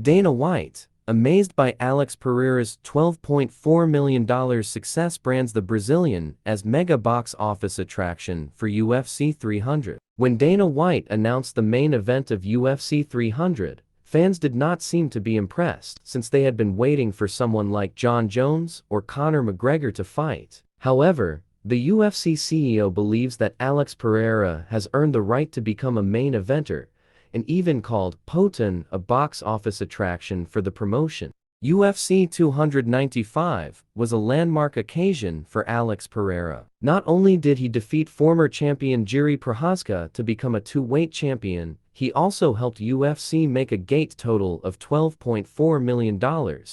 Dana White, amazed by Alex Pereira's $12.4 million success, brands the Brazilian as mega box office attraction for UFC 300. When Dana White announced the main event of UFC 300, fans did not seem to be impressed, since they had been waiting for someone like Jon Jones or Conor McGregor to fight. However, the UFC CEO believes that Alex Pereira has earned the right to become a main eventer, and even called Poten a box office attraction for the promotion. UFC 295 was a landmark occasion for Alex Pereira. Not only did he defeat former champion Jiri Prochazka to become a two-weight champion, he also helped UFC make a gate total of $12.4 million,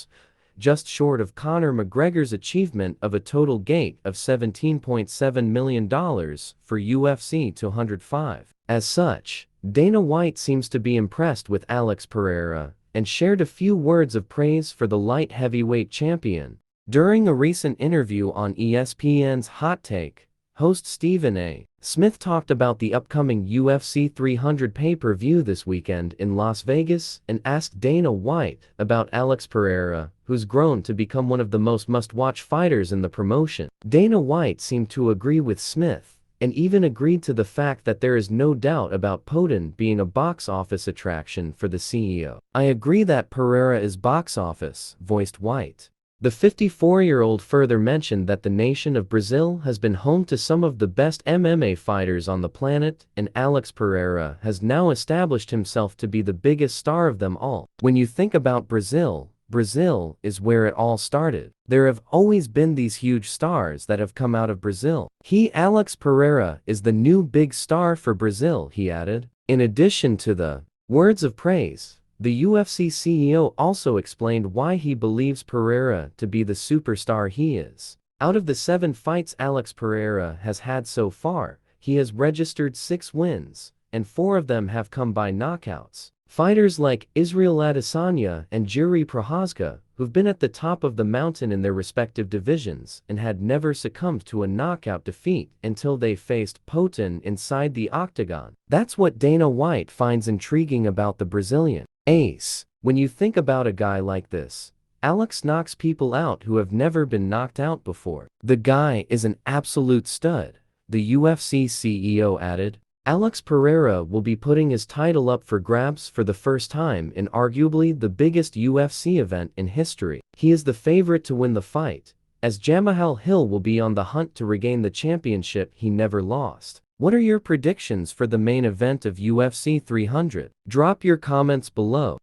just short of Conor McGregor's achievement of a total gate of $17.7 million for UFC 205. As such, Dana White seems to be impressed with Alex Pereira and shared a few words of praise for the light heavyweight champion. During a recent interview on ESPN's Hot Take, host Stephen A. Smith talked about the upcoming UFC 300 pay-per-view this weekend in Las Vegas and asked Dana White about Alex Pereira, who's grown to become one of the most must-watch fighters in the promotion. Dana White seemed to agree with Smith, and even agreed to the fact that there is no doubt about Poten being a box office attraction for the CEO. "I agree that Pereira is box office," voiced White. The 54-year-old further mentioned that the nation of Brazil has been home to some of the best MMA fighters on the planet, and Alex Pereira has now established himself to be the biggest star of them all. When you think about Brazil, Brazil is where it all started. There have always been these huge stars that have come out of Brazil. Alex Pereira is the new big star for Brazil, he added. In addition to the words of praise, the UFC CEO also explained why he believes Pereira to be the superstar he is. Out of the 7 fights Alex Pereira has had so far, he has registered 6 wins, and 4 of them have come by knockouts. Fighters like Israel Adesanya and Jiri Prochazka, who've been at the top of the mountain in their respective divisions and had never succumbed to a knockout defeat until they faced Poten inside the octagon. That's what Dana White finds intriguing about the Brazilian ace. When you think about a guy like this, Alex knocks people out who have never been knocked out before. "The guy is an absolute stud," the UFC CEO added. Alex Pereira will be putting his title up for grabs for the first time in arguably the biggest UFC event in history. He is the favorite to win the fight, as Jamahal Hill will be on the hunt to regain the championship he never lost. What are your predictions for the main event of UFC 300? Drop your comments below.